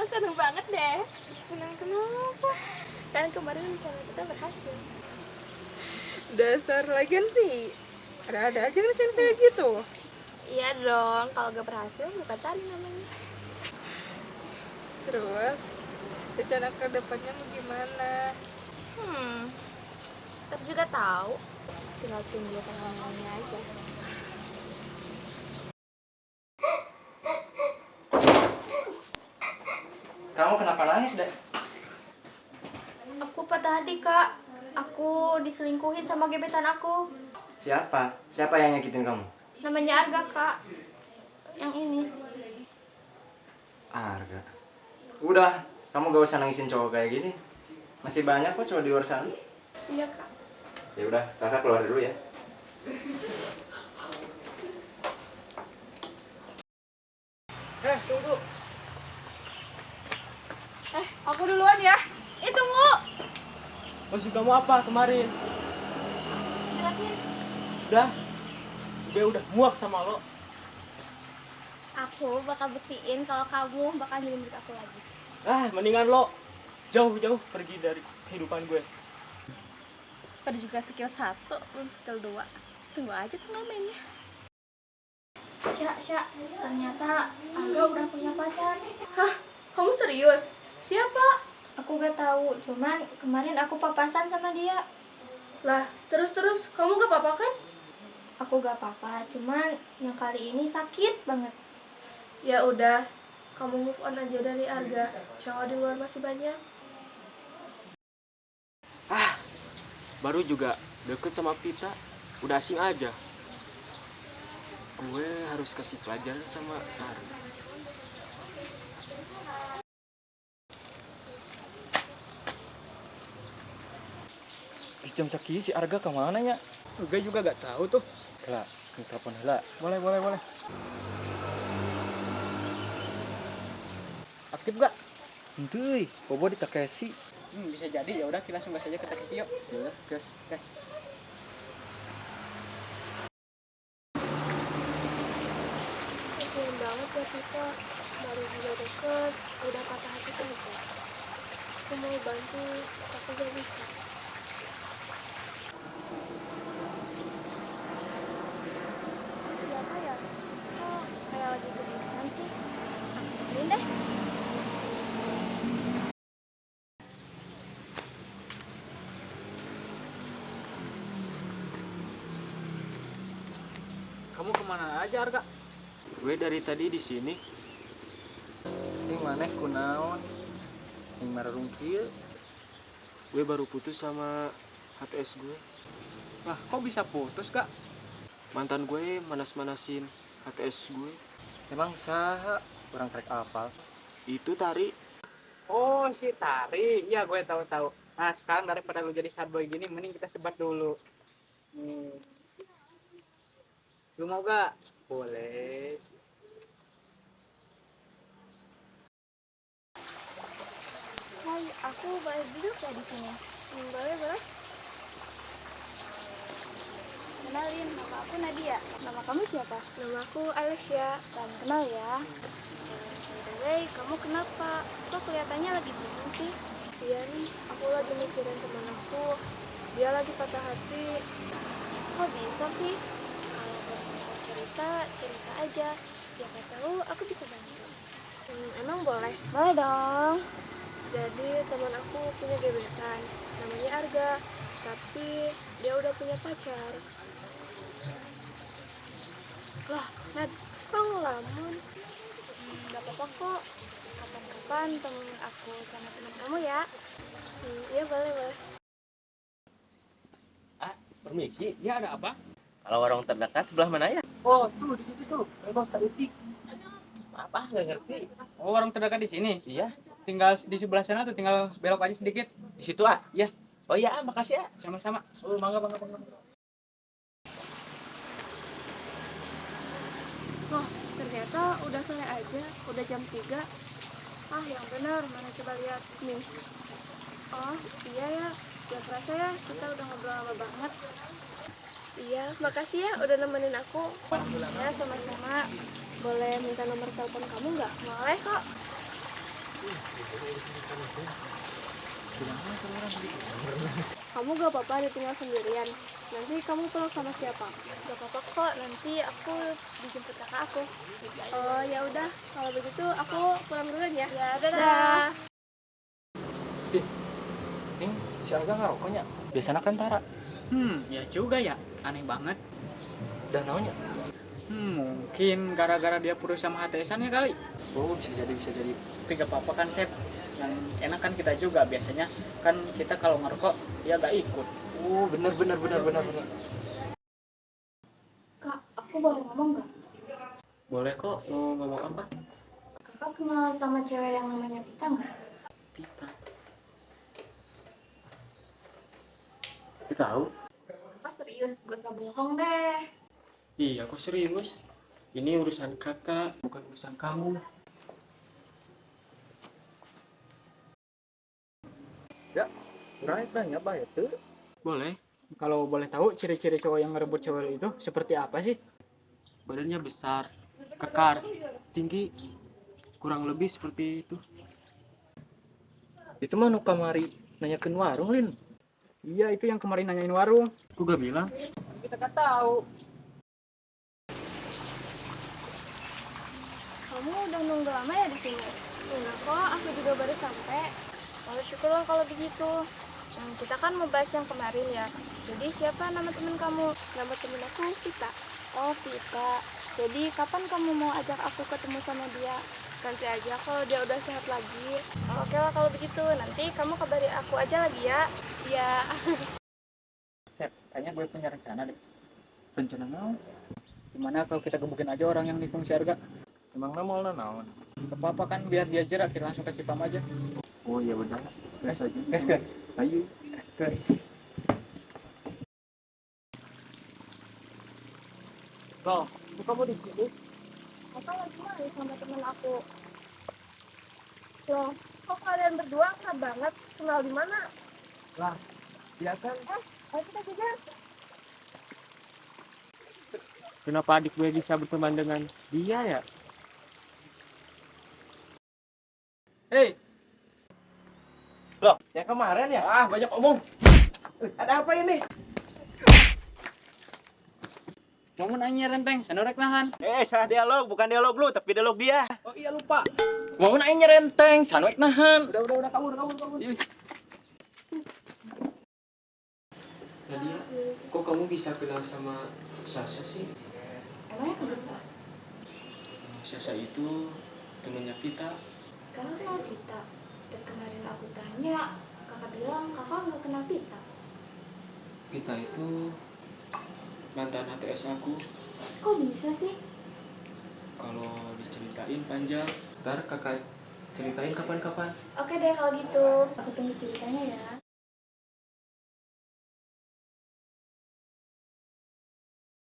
seneng banget deh. Seneng kenapa? Kan kemarin rencana kita berhasil. Dasar lagian sih. Ada aja ngerasain kayak gitu. Iya dong, kalau gak berhasil bukan tali namanya. Terus, rencana ke depannya mau gimana? Ntar juga tahu. Tinggal tunggu pengalamannya aja. Kamu kenapa nangis, Dek? Aku patah hati, Kak. Aku diselingkuhin sama gebetan aku. Siapa? Siapa yang nyakitin kamu? Namanya Arga, Kak. Yang ini. Arga. Udah, kamu gak usah nangisin cowok kayak gini. Masih banyak kok cowok di luar sana. Iya, Kak. Ya udah, kakak keluar dulu ya. Tunggu. Aku duluan ya. Tunggu. Maksud kamu apa kemarin? Jelasin. Gue udah muak sama lo. Aku bakal buktiin kalau kamu bakal nyindir aku lagi. Mendingan lo jauh-jauh pergi dari kehidupan gue. Pada juga skill 1, belum skill 2. Tunggu aja tanggal mainnya. Syak, ternyata Angga udah punya pacar. Hah? Kamu serius? Siapa? Aku gak tahu, cuman kemarin aku papasan sama dia. Lah, terus kamu gak apa-apa kan? Aku gak apa-apa, cuman yang kali ini sakit banget. Ya udah, kamu move on aja dari Arga. Cowok di luar masih banyak. Baru juga deket sama Pita, udah asing aja. Gue harus kasih pelajaran sama Arga. Jam segini si Arga kemana ya? Gue juga gak tahu tuh. Lah, telepon lah. Boleh. Aktif gak? Hentui, bobo di Takeshi. Bisa jadi, ya udah kita langsung gas aja ke Takeshi yuk. Ya udah, gas. Kasian banget ya kita, baru juga deket, udah patah hati aja. Aku mau bantu, tapi gak bisa. Siapa ya? Kok kayak lagi kebingungan sih? Aku temenin deh. Kamu kemana aja, Arga? Gue dari tadi di sini. Ini mana kunaon? Yang mararungkil. Gue baru putus sama HTS gue. Wah, kok bisa putus, Kak? Mantan gue manas-manasin HTS gue. Emang saha? Kurang krek apal. Itu Tari. Oh, si Tari. Iya, gue tahu. Nah, sekarang daripada lu jadi sad boy gini, mending kita sebat dulu. Lu mau gak? Boleh. Hai, aku boleh duduk ya di sini? Boleh. Kenalin, nama aku Nadia. Nama kamu siapa? Nama aku Alessia. Salam kenal ya. By kamu kenapa? Kok kelihatannya lagi bingung sih? Iya nih, aku lagi mikirin teman aku. Dia lagi patah hati. Kok bisa sih? Kalau mau cerita aja. Siapa tahu aku bisa bantu. Emang boleh? Boleh dong. Jadi teman aku punya gebetan, namanya Arga. Tapi dia udah punya pacar. Lah, Nat, kok ngelamun? Gak apa-apa kok. Kapan-kapan temen aku sama temen kamu ya. Iya boleh. Permisi, ya ada apa? Kalau warung terdekat sebelah mana ya? Oh, tuh di situ tuh. Memang Saudik. Apa? Nggak ngerti. Oh, warung terdekat di sini. Iya, Tinggal di sebelah sana tuh, tinggal belok aja sedikit. di situ ah. Ya, Oh iya, makasih ya. sama-sama. Oh, mangga. Wah, ternyata udah sore aja, udah jam 3. Yang benar, mana coba lihat nih. Oh, iya ya. Gak kerasa ya, kita udah ngobrol lama banget. Iya, makasih ya udah nemenin aku. Ya, sama-sama. Boleh minta nomor telepon kamu nggak? Boleh kok. Kamu gak apa-apa ditinggal sendirian. Nanti kamu pulang sama siapa? Gak apa-apa kok, nanti aku dijemput kakak aku. Oh ya udah, kalau begitu aku pulang duluan ya. Ya, dadah. Nih, si Alga ngerokoknya. Biasanya kan Tara. Ya juga ya. Aneh banget. Udah naunya. Mungkin gara-gara dia putus sama HTS-an ya kali. Oh, bisa jadi, bisa jadi. Tapi gak apa-apa kan, Sep. Yang enak kan kita juga. Biasanya kan kita kalau ngerokok, dia gak ikut. Oh, bener. Kak, aku boleh ngomong gak? Boleh kok, mau ngomong apa? Kakak kenal sama cewek yang namanya Pita nggak? Pita. Tapi tahu? Kakak serius, gak usah bohong deh. Iya, kok serius? Ini urusan kakak, bukan urusan kamu. Ya, tanya apa itu? Boleh. Kalau boleh tahu, ciri-ciri cowok yang ngerebut cewek itu seperti apa sih? Badannya besar, kekar, tinggi, kurang lebih seperti itu. Itu mah nu kamari nanyakeun warung, Lin. Iya, itu yang kemarin nanyain warung. Aku gak bilang. Kita kan tahu. Kamu udah nunggu lama ya di sini? Enggak kok, aku juga baru sampai. Oh, syukurlah kalau begitu. Kita kan mau bahas yang kemarin ya. Jadi siapa nama temen kamu? Nama temen aku Vita. Oh, Vita. Jadi kapan kamu mau ajak aku ketemu sama dia? Nanti aja kalau dia udah sehat lagi. Oh, oke lah kalau begitu. Nanti kamu kabari aku aja lagi ya. Iya. Sep, kayaknya gue punya rencana deh. Rencana naon? Gimana kalau kita gebukin aja orang yang nikung si Arga? Emang mau naon? Gak apa-apa kan, biar dia jerak, kita langsung kasih pam aja. Oh, ya udah. Gas aja. Gas kan? Ayo. Gas kan? Loh, kok kamu di sini? Aku lagi main sama temen aku. Loh, kok kalian berdua akrab banget? Kenal di mana? Lah, dia kan Ayo kita kejar. Kenapa adik gue bisa berteman dengan dia ya? Hei, Loh, yang kemarin ya? Ah, banyak omong. ada apa ini? mau nanya renteng, sandorek nahan. Salah dialog, bukan dialog lu, tapi dialog dia. Oh iya lupa. Mau nanya renteng, sanwek nahan. Udah kabur. Nadia, kok kamu bisa kenal sama Sasha sih? Emangnya kenapa? Sasha itu temennya Pita. Kakak kenal Pita. Terus kemarin aku tanya, kakak bilang kakak nggak kenal Pita. Pita itu mantan HTS aku. Kok bisa sih? Kalau diceritain panjang, ntar kakak ceritain kapan-kapan. Oke deh kalau gitu, aku tunggu ceritanya ya.